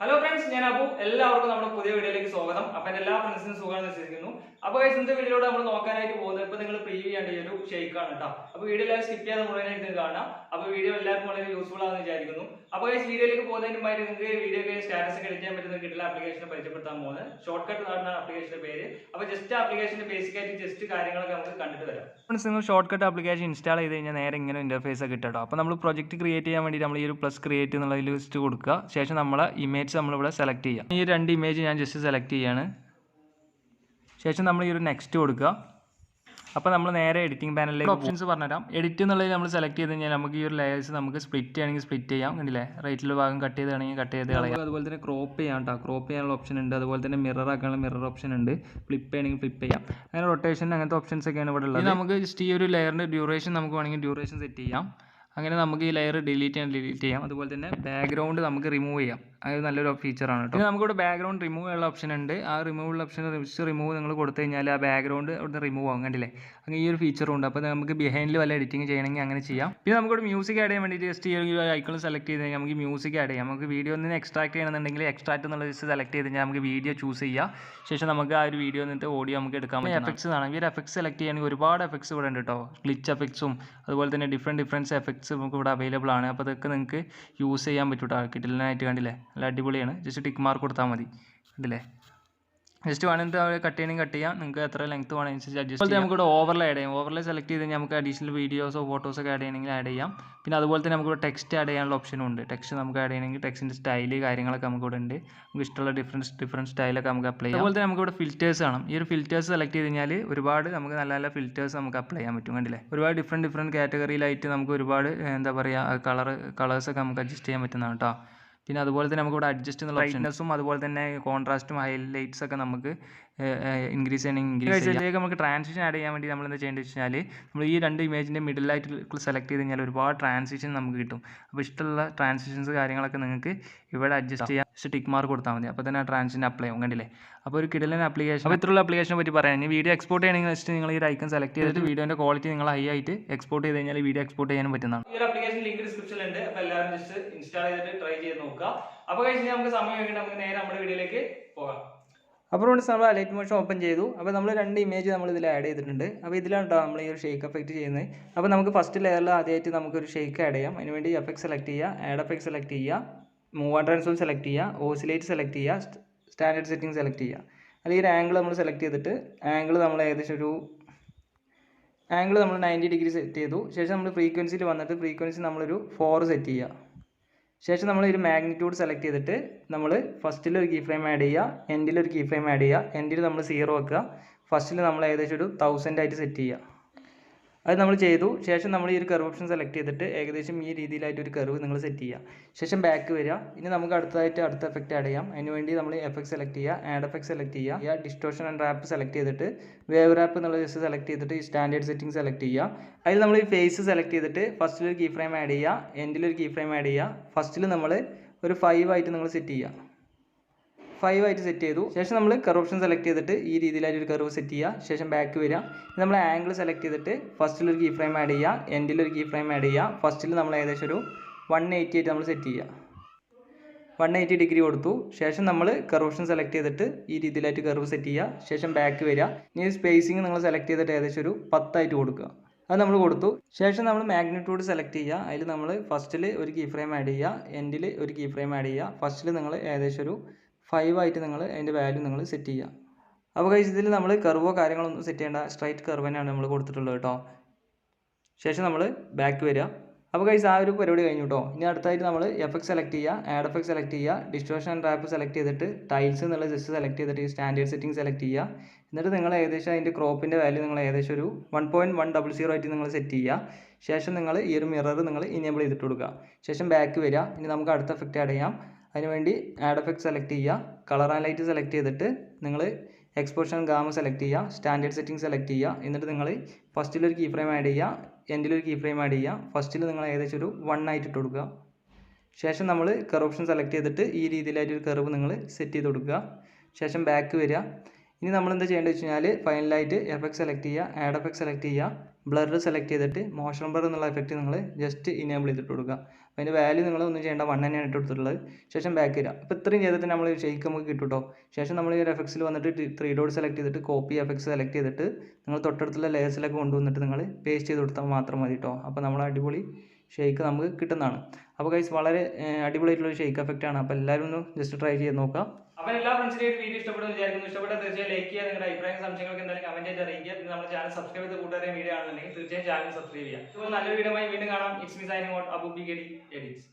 Hello friends, I am Abu. എല്ലാവർക്കും നമ്മുടെ പുതിയ വീഡിയോയിലേക്ക് സ്വാഗതം. അപ്പോൾ എല്ലാ ഫ്രണ്ട്സിനും സുഖമാണെന്ന് വിശ്വസിക്കുന്നു. അപ്പോൾ ഗയ്സ് ഇന്നത്തെ വീഡിയോയിലൂടെ നമ്മൾ നോക്കാനായിട്ട് പോകുന്നത് ഇപ്പോൾ നിങ്ങൾ പ്രീവ്യൂ ചെയ്യേണ്ട ഈ ഒരു ഷേക്ക് ആണ് ട്ടോ. അപ്പോൾ വീഡിയോ എല്ലാവരും സ്കിപ്പ് ചെയ്യാതെ മുഴുവനായിട്ട് കാണണം. അപ്പോൾ വീഡിയോ എല്ലാവർക്കും വളരെ യൂസ്ഫുൾ ആണെന്ന് വിചാരിക്കുന്നു. അപ്പോൾ ഗയ്സ് വീഡിയോയിലേക്ക് പോകുന്നതിന് മുമ്പായി നിങ്ങൾക്ക് വീഡിയോയുടെ സ്റ്റാറ്റസ് ഒക്കെ എഡിറ്റ് ചെയ്യാൻ പറ്റുന്ന കിട്ടുന്ന ആപ്ലിക്കേഷനെ പരിചയപ്പെടുത്താൻ പോകുന്നത്. ഷോർട്ട് കട്ട് എന്നാണ് ആപ്ലിക്കേഷന്റെ പേര്. അപ്പോൾ ജസ്റ്റ് ആപ്ലിക്കേഷന്റെ ബേസിക് ആയിട്ട് ജസ്റ്റ് കാര്യങ്ങളൊക്കെ നമുക്ക് കണ്ടിട്ട് വരാം. ഫ്രണ്ട്സ് നിങ്ങൾ ഷോർട്ട് കട്ട് ആപ്ലിക്കേഷൻ ഇൻസ്റ്റാൾ ചെയ്ത് കഴിഞ്ഞാൽ നേരെ ഇങ്ങനെ ഇന്റർഫേസ് ഒക്കെ കിട്ടും. അപ്പോൾ നമ്മൾ പ്രൊജക്റ്റ് ക്രിയേറ്റ് ചെയ്യാൻ വേണ്ടി നമ്മൾ ഈ ഒരു പ്ലസ് ക്രിയേറ്റ് എന്നുള്ള ലിസ്റ്റ് കൊടുക്കുക. ശേഷം നമ്മൾ ഇമേജ് നമ്മളിവിടെ സെലക്ട് ചെയ്യാം. ഈ രണ്ട് ഇമേജ് ഞാൻ ജസ്റ്റ് സെലക്ട് ചെയ്യാണ്. ശേഷം നമ്മൾ ഈ ഒരു നെക്സ്റ്റ് കൊടുക്കുക. അപ്പോൾ നമ്മൾ നേരെ എഡിറ്റിംഗ് പാനലിലേക്ക് ഓപ്ഷൻസ് പറഞ്ഞുതരാം. എഡിറ്റ് എന്നുള്ളത് നമ്മൾ സെലക്ട് ചെയ്ത് കഴിഞ്ഞാൽ നമുക്ക് ഈ ഒരു ലെയേഴ്സ് നമുക്ക് സ്പ്ലിറ്റ് ചെയ്യണമെങ്കിൽ സ്പ്ലിറ്റ് ചെയ്യാം. കണ്ടില്ലേ, റൈറ്റിലുള്ള ഭാഗം കട്ട് ചെയ്താണെങ്കിൽ കട്ട് ചെയ്ത് കളയാം. അതുപോലെ തന്നെ ക്രോപ്പ് ചെയ്യാം കേട്ടോ, ക്രോപ്പ് ചെയ്യാനുള്ള ഓപ്ഷൻ ഉണ്ട്. അതുപോലെ തന്നെ മിറർ ആക്കാനുള്ള മിറർ ഓപ്ഷൻ ഉണ്ട്. ഫ്ലിപ്പ് ചെയ്യണമെങ്കിൽ ഫ്ലിപ്പ് ചെയ്യാം. അങ്ങനെ റൊട്ടേഷൻ അങ്ങനത്തെ ഓപ്ഷൻസ് ഒക്കെയാണ് ഇവിടെ ഉള്ളത്. നമുക്ക് ജസ്റ്റ് ഈ ഒരു ലെയറിൻ്റെ ഡ്യൂറേഷൻ നമുക്ക് വേണമെങ്കിൽ ഡ്യൂറേഷൻ സെറ്റ് ചെയ്യാം. അങ്ങനെ നമുക്ക് ഈ ലെയർ ഡിലീറ്റ് ചെയ്യാം. അതുപോലെ തന്നെ ബാക്ക്ഗ്രൗണ്ട് നമുക്ക് റിമൂവ് ചെയ്യാം. അത് നല്ലൊരു ഫീച്ചറാണ് കേട്ടോ. നമുക്കിവിടെ ബാക്ക്ഗ്രൗണ്ട് റിമൂവ് ചെയ്യാനുള്ള ഓപ്ഷൻ ഉണ്ട്. ആ റിമൂവ് ഓപ്ഷൻ റിമൂവ് നിങ്ങൾ കൊടുത്തു കഴിഞ്ഞാൽ ആ ബാക്ക്ഗ്രൗണ്ട് അവിടെ റിമൂവ് ആകും. കണ്ടില്ലേ, അങ്ങനെ ഈ ഒരു ഫീച്ചറും ഉണ്ട്. അപ്പോൾ നമുക്ക് ബിഹൈൻഡിൽ വല്ല എഡിറ്റിംഗ് ചെയ്യണമെങ്കിൽ അങ്ങനെ ചെയ്യാം. പിന്നെ നമുക്കിവിടെ മ്യൂസിക് ആഡ് ചെയ്യാൻ വേണ്ടിയിട്ട് ജസ്റ്റ് ഈ ഐക്കൺ സെലക്ട് ചെയ്ത് കഴിഞ്ഞാൽ നമുക്ക് മ്യൂസിക് ആഡ് ചെയ്യാം. നമുക്ക് വീഡിയോ നിന്ന് എക്സ്ട്രാക്ട് ചെയ്യണമെന്നുണ്ടെങ്കിൽ എക്സ്ട്രാക്ട് എന്നുള്ള ജസ്റ്റ് സെലക്ട് ചെയ്ത് കഴിഞ്ഞാൽ നമുക്ക് വീഡിയോ ചൂസ് ചെയ്യാം. ശേഷം നമുക്ക് ആ ഒരു വീഡിയോ നിന്നിട്ട് ഓഡിയോ നമുക്ക് എടുക്കാൻ പറ്റും. എഫക്ട്സ് ആണ്, ഈ ഒരു എഫക്ട്സ് സെലക്ട് ചെയ്യുകയാണെങ്കിൽ ഒരുപാട് എഫക്ട്സ് ഇവിടെ ഉണ്ട് കേട്ടോ. ഗ്ലിച്ച് എഫക്ട്സും അതുപോലെ തന്നെ ഡിഫറെൻറ്റ് എഫക്ട്സ് നമുക്ക് ഇവിടെ അവൈലബിൾ ആണ്. അപ്പോൾ അതൊക്കെ നിങ്ങൾക്ക് യൂസ് ചെയ്യാൻ പറ്റും കേട്ടോ. കിട്ടില്ലാനായിട്ട് കണ്ടില്ലേ, നല്ല അടിപൊളിയാണ്. ജസ്റ്റ് ടിക്ക് മാർക്ക് കൊടുത്താൽ മതി. കണ്ടില്ലേ, ജസ്റ്റ് വേണമെങ്കിൽ കട്ട് ചെയ്യണമെങ്കിൽ കട്ട് ചെയ്യാം. നിങ്ങൾക്ക് എത്ര ലെങ്ത് വേണമെങ്കിൽ അഡ്ജസ്റ്റ് ചെയ്യാം. നമുക്ക് ഇവിടെ ഓവർലേ ആഡ് ചെയ്യാം. ഓവർലേ സെലക്ട് ചെയ്ത് കഴിഞ്ഞാൽ നമുക്ക് അഡീഷണൽ വീഡിയോസോ ഫോട്ടോസോ ഒക്കെ ആഡ് ചെയ്യണമെങ്കിൽ ആഡ് ചെയ്യാം. പിന്നെ അതുപോലെ തന്നെ നമുക്ക് ടെക്സ്റ്റ് ആഡ് ചെയ്യാനുള്ള ഓപ്ഷനും ഉണ്ട്. ടെക്സ്റ്റ് നമുക്ക് ആഡ് ചെയ്യണമെങ്കിൽ ടെക്സ്റ്റിൻ്റെ സ്റ്റൈല് കാര്യങ്ങളൊക്കെ നമുക്ക് ഇവിടെ ഉണ്ട്. നമുക്ക് ഇഷ്ടമുള്ള ഡിഫറെൻറ്റ് സ്റ്റൈലൊക്കെ നമുക്ക് അപ്ലൈ ചെയ്യാം. അതുപോലെ തന്നെ നമുക്ക് ഇവിടെ ഫിൽറ്റേഴ്സ് കാണാം. ഈ ഒരു ഫിൽറ്റേഴ്സ് സെലക്ട് ചെയ്ത് കഴിഞ്ഞാൽ ഒരുപാട് നമുക്ക് നല്ല നല്ല ഫിൽറ്റേഴ്സ് നമുക്ക് അപ്ലൈ ചെയ്യാൻ പറ്റും. കണ്ടില്ലേ, ഒരുപാട് ഡിഫറെൻറ്റ് കാറ്റഗറിയിലായിട്ട് നമുക്ക് ഒരുപാട് എന്താ പറയുക കളേഴ്സൊക്കെ നമുക്ക് അഡ്ജസ്റ്റ് ചെയ്യാൻ പറ്റുന്നതാണ് കേട്ടോ. പിന്നെ അതുപോലെ തന്നെ നമുക്ക് ഇവിടെ അഡ്ജസ്റ്റ് എന്നുള്ള ബ്രൈറ്റ്നസ്സും അതുപോലെ തന്നെ കോൺട്രാസ്റ്റും ഹൈലൈറ്റ്സ് ഒക്കെ നമുക്ക് ഇൻക്രീസ് ചെയ്യണമെങ്കിൽ നമുക്ക് ട്രാൻസിഷൻ ആഡ് ചെയ്യാൻ വേണ്ടി നമ്മൾ എന്താ ചെയ്യേണ്ടത് വെച്ചാൽ നമ്മൾ ഈ രണ്ട് ഇമേജിൻ്റെ മിഡിലായിട്ട് സെലക്ട് ചെയ്ത് കഴിഞ്ഞാൽ ഒരുപാട് ട്രാൻസിഷൻ നമുക്ക് കിട്ടും. അപ്പോൾ ഇഷ്ടമുള്ള ട്രാൻസിഷൻസ് കാര്യങ്ങളൊക്കെ നിങ്ങൾക്ക് ഇവിടെ അഡ്ജസ്റ്റ് ചെയ്യാം. ജസ്റ്റ് ടിക്ക് മാർക്ക് കൊടുത്താൽ മതി. അപ്പോൾ തന്നെ ആ ട്രാൻസിഷൻ അപ്ലൈ ആവും. കണ്ടില്ലേ, അപ്പോൾ ഒരു കിടലൻ ആപ്ലിക്കേഷൻ. അപ്പോൾ ഇത്രയുള്ള ആപ്ലിക്കേഷനെ പറ്റി പറയാം. ഇനി വീഡിയോ എക്സ്പോർട്ട് ചെയ്യണമെങ്കിൽ ജസ്റ്റ് നിങ്ങൾ ഈ ഐക്കൺ സെലക്ട് ചെയ്തിട്ട് വീഡിയോൻ്റെ ക്വാളിറ്റി നിങ്ങൾ ഹൈ ആയിട്ട് എക്സ്പോർട്ട് ചെയ്ത് കഴിഞ്ഞാൽ വീഡിയോ എക്സ്പോർട്ട് ചെയ്യാനും പറ്റുന്നതാണ്. ഈ ഒരു ആപ്ലിക്കേഷൻ ലിങ്ക് ഡിസ്ക്രിപ്ഷനിൽ ഉണ്ട്. അപ്പോൾ എല്ലാവരും ജസ്റ്റ് ഇൻസ്റ്റാൾ ചെയ്തിട്ട് ട്രൈ ചെയ്ത് നോക്കുക. അപ്പോൾ കഴിഞ്ഞ് നമുക്ക് സമയം വേണ്ടി നമുക്ക് നേരെ നമ്മുടെ വീഡിയോയിലേക്ക് പോകാം. അപ്പോൾ നമ്മൾ അലൈറ്റ്മോഷൻ ഓപ്പൺ ചെയ്തു. അപ്പോൾ നമ്മൾ രണ്ട് ഇമേജ് നമ്മൾ ഇതിൽ ആഡ് ചെയ്തിട്ടുണ്ട്. അപ്പോൾ ഇതിലാണ് കേട്ടോ നമ്മൾ ഈ ഒരു ഷേക്ക് എഫക്റ്റ് ചെയ്യുന്നത്. അപ്പോൾ നമുക്ക് ഫസ്റ്റ് ലെയറിൽ ആദ്യമായിട്ട് നമുക്കൊരു ഷേക്ക് ആഡ് ചെയ്യാം. അതിനുവേണ്ടി എഫക്ട് സെലക്ട് ചെയ്യുക, ആഡ് എഫക്ട് സെലക്ട് ചെയ്യുക, മൂവ് ആൻഡ് ട്രാൻസ്ഫോം സെലക്ട് ചെയ്യുക, ഓസിലേറ്റ് സെലക്ട് ചെയ്യുക, സ്റ്റാൻഡേർഡ് സെറ്റിംഗ് സെലക്ട് ചെയ്യുക. അല്ലെങ്കിൽ ഒരു ആംഗിൾ നമ്മൾ സെലക്ട് ചെയ്തിട്ട് ആംഗിൾ നമ്മൾ ഏകദേശം ഒരു ആംഗിൾ നമ്മൾ 90 ഡിഗ്രി സെറ്റ് ചെയ്തു. ശേഷം നമ്മൾ ഫ്രീക്വൻസിയിൽ വന്നിട്ട് ഫ്രീക്വൻസി നമ്മളൊരു 4 സെറ്റ് ചെയ്യുക. ശേഷം നമ്മൾ ഒരു മാഗ്നിറ്റ്യൂഡ് സെലക്ട് ചെയ്തിട്ട് നമ്മൾ ഫസ്റ്റിൽ ഒരു കീ ഫ്രെയിം ആഡ് ചെയ്യുക, എൻഡിൽ ഒരു കീ ഫ്രെയിം ആഡ് ചെയ്യുക. എൻഡിൽ നമ്മൾ 0 വെക്കുക, ഫസ്റ്റിൽ നമ്മൾ ഏകദേശം ഒരു 1000 ആയിട്ട് സെറ്റ് ചെയ്യുക. അത് നമ്മൾ ചെയ്തു. ശേഷം നമ്മൾ ഈ ഒരു കർവ് ഓപ്ഷൻ സെലക്ട് ചെയ്തിട്ട് ഏകദേശം ഈ രീതിയിലായിട്ട് ഒരു കർവ് നിങ്ങൾ സെറ്റ് ചെയ്യുക. ശേഷം ബാക്ക് വരിക. ഇനി നമുക്ക് അടുത്ത എഫക്റ്റ് ആഡ് ചെയ്യാം. അതിനുവേണ്ടി നമ്മൾ എഫക്ട് സെലക്ട് ചെയ്യുക, ആഡ് എഫക്ട് സെലക്ട് ചെയ്യുക, ഡിസ്റ്റോർഷൻ ആൻഡ് റാപ്പ് സെലക്ട് ചെയ്തിട്ട് വേവ് റാപ്പ് എന്നുള്ള ജസ്റ്റ് സെലക്ട് ചെയ്തിട്ട് ഈ സ്റ്റാൻഡേർഡ് സെറ്റിംഗ് സെലക്ട് ചെയ്യുക. അതിൽ നമ്മൾ ഈ ഫേസ് സെലക്ട് ചെയ്തിട്ട് ഫസ്റ്റിൽ ഒരു കീ ഫ്രെയിം ആഡ് ചെയ്യുക, എൻഡിൽ ഒരു കീ ഫ്രെയിം ആഡ് ചെയ്യുക. ഫസ്റ്റിൽ നമ്മൾ ഒരു 5 ആയിട്ട് നിങ്ങൾ സെറ്റ് ചെയ്യുക. 5 ആയിട്ട് സെറ്റ് ചെയ്തു. ശേഷം നമ്മൾ കർവ് ഓപ്ഷൻ സെലക്ട് ചെയ്തിട്ട് ഈ രീതിയിലായിട്ട് ഒരു കർവ് സെറ്റ് ചെയ്യുക. ശേഷം ബാക്ക് വരിക. നമ്മൾ ആംഗിൾ സെലക്ട് ചെയ്തിട്ട് ഫസ്റ്റിൽ ഒരു കീ ഫ്രെയിം ആഡ് ചെയ്യുക, എൻഡിൽ ഒരു കീ ഫ്രെയിം ആഡ് ചെയ്യുക. ഫസ്റ്റിൽ നമ്മൾ ഏകദേശം ഒരു 180 ആയിട്ട് നമ്മൾ സെറ്റ് ചെയ്യുക. 180 ഡിഗ്രി കൊടുത്തു. ശേഷം നമ്മൾ കർവ് ഓപ്ഷൻ സെലക്ട് ചെയ്തിട്ട് ഈ രീതിയിലായിട്ട് കർവ് സെറ്റ് ചെയ്യുക. ശേഷം ബാക്ക് വരിക. ഇനി സ്പേസിങ് നിങ്ങൾ സെലക്ട് ചെയ്തിട്ട് ഏകദേശം ഒരു 10 ആയിട്ട് കൊടുക്കുക. അത് നമ്മൾ കൊടുത്തു. ശേഷം നമ്മൾ മാഗ്നിറ്റ്യൂഡ് സെലക്ട് ചെയ്യുക. അതിൽ നമ്മൾ ഫസ്റ്റിൽ ഒരു കീ ഫ്രെയിം ആഡ് ചെയ്യുക, എൻഡിൽ ഒരു കീ ഫ്രെയിം ആഡ് ചെയ്യുക. ഫസ്റ്റിൽ നിങ്ങൾ ഏകദേശം ഒരു 5 ആയിട്ട് നിങ്ങൾ അതിൻ്റെ വാല്യൂ നിങ്ങൾ സെറ്റ് ചെയ്യുക. അപ്പോൾ ഗൈസ് ഇതിൽ നമ്മൾ കർവോ കാര്യങ്ങളൊന്നും സെറ്റ് ചെയ്യേണ്ട, സ്ട്രൈറ്റ് കർവ് തന്നെയാണ് നമ്മൾ കൊടുത്തിട്ടുള്ളത് കേട്ടോ. ശേഷം നമ്മൾ ബാക്ക് വരിക. അപ്പോൾ ഗൈസ് ആ ഒരു പരിപാടി കഴിഞ്ഞു കേട്ടോ. ഇനി അടുത്തായിട്ട് നമ്മൾ എഫക്ട് സെലക്ട് ചെയ്യുക, ആഡ് എഫക്ട് സെലക്ട് ചെയ്യുക, ഡിസ്റ്റോർഷൻ ആൻഡ് റാപ്പ് സെലക്ട് ചെയ്തിട്ട് ടൈൽസ് എന്നുള്ള ജസ്റ്റ് സെലക്ട് ചെയ്തിട്ട് സ്റ്റാൻഡേർഡ് സെറ്റിംഗ് സെലക്ട് ചെയ്യുക. എന്നിട്ട് നിങ്ങൾ ഏകദേശം അതിൻ്റെ ക്രോപ്പിൻ്റെ വാല്യൂ നിങ്ങൾ ഏകദേശം ഒരു 1.100 ആയിട്ട് നിങ്ങൾ സെറ്റ് ചെയ്യുക. ശേഷം നിങ്ങൾ ഈ ഒരു മിറർ നിങ്ങൾ ഇനേബിൾ ചെയ്തിട്ട് കൊടുക്കുക. ശേഷം ബാക്ക് വരിക. ഇനി നമുക്ക് അടുത്ത എഫക്റ്റ് ആഡ് ചെയ്യാം. അതിനുവേണ്ടി ആഡ് എഫക്ട് സെലക്ട് ചെയ്യുക, കളർ ആൻഡ് ലൈറ്റ് സെലക്ട് ചെയ്തിട്ട് നിങ്ങൾ എക്സ്പോഷൻ ഗാമ സെലക്ട് ചെയ്യുക, സ്റ്റാൻഡേർഡ് സെറ്റിംഗ് സെലക്ട് ചെയ്യുക. എന്നിട്ട് നിങ്ങൾ ഫസ്റ്റിലൊരു കീ ഫ്രെയിം ആഡ് ചെയ്യുക, എൻഡിലൊരു കീ ഫ്രെയിം ആഡ് ചെയ്യുക. ഫസ്റ്റിൽ നിങ്ങൾ ഏകദേശം ഒരു 1 ആയിട്ട് ഇട്ട് കൊടുക്കുക. ശേഷം നമ്മൾ കർവ് ഓപ്ഷൻ സെലക്ട് ചെയ്തിട്ട് ഈ രീതിയിലായിട്ട് ഒരു കർവ് നിങ്ങൾ സെറ്റ് ചെയ്ത് കൊടുക്കുക. ശേഷം ബാക്ക് വരിക. ഇനി നമ്മൾ എന്താ ചെയ്യേണ്ടത് വെച്ച് കഴിഞ്ഞാൽ ഫൈനലായിട്ട് എഫക്ട് സെലക്ട് ചെയ്യുക, ആഡ് എഫക്ട് സെലക്ട് ചെയ്യുക, ബ്ലർ സെലക്ട് ചെയ്തിട്ട് മോഷൻ ബ്ലർ എന്നുള്ള എഫക്റ്റ് നിങ്ങൾ ജസ്റ്റ് ഇനേബിൾ ചെയ്തിട്ട് കൊടുക്കുക. അപ്പോൾ അതിൻ്റെ വാല്യൂ നിങ്ങൾ ഒന്നും ചെയ്യേണ്ട 1 തന്നെയാണ് ഇട്ട് കൊടുത്തിട്ടുള്ളത്. ശേഷം ബാക്ക് വരിക. അപ്പോൾ ഇത്രയും ചെയ്തിട്ട് നമ്മൾ ഷെയ്ക്ക് നമുക്ക് കിട്ടും കേട്ടോ. ശേഷം നമ്മൾ ഈ ഒരു എഫക്ട്സിൽ വന്നിട്ട് 3 ഡോട്ട് സെലക്ട് ചെയ്തിട്ട് കോപ്പി എഫക്ട്സ് സെലക്ട് ചെയ്തിട്ട് നിങ്ങൾ തൊട്ടടുത്തുള്ള ലെയേഴ്സിലൊക്കെ കൊണ്ടുവന്നിട്ട് നിങ്ങൾ പേസ്റ്റ് ചെയ്ത് കൊടുത്താൽ മാത്രം മതി കേട്ടോ. അപ്പോൾ നമ്മൾ അടിപൊളി ഷെയ്ക്ക് നമുക്ക് കിട്ടുന്നതാണ്. അപ്പോൾ ഗൈസ് വളരെ അടിപൊളിയായിട്ടുള്ള ഷെയ്ക്ക് എഫക്റ്റ് ആണ്. അപ്പോൾ എല്ലാവരും ഒന്ന് ജസ്റ്റ് ട്രൈ ചെയ്ത് നോക്കുക. അപ്പോൾ എല്ലാ ഫ്രണ്ട്സിനെയും വീഡിയോ ഇഷ്ടപ്പെടുന്നു വിചാരിക്കുന്നു. ഇഷ്ടപ്പെട്ടാൽ തീർച്ചയായും ലൈക്ക് ചെയ്യുക, നിങ്ങളുടെ അഭിപ്രായം സംശയങ്ങൾക്ക് എന്തായാലും കമന്റ് ആയിട്ട് അറിയിക്കുക. പിന്നെ നമ്മുടെ ചാനൽ സബ്സ്ക്രൈബ് ചെയ്ത് കൂട്ടുകാരെ വീഡിയോ ആണെന്നുണ്ടെങ്കിൽ തീർച്ചയായും ചാനൽ സബ്സ്ക്രൈബ് ചെയ്യുക. അപ്പോൾ നല്ലൊരു വീഡിയോ വീണ്ടും കാണാം. It's me signing out, Abu B Getty edits.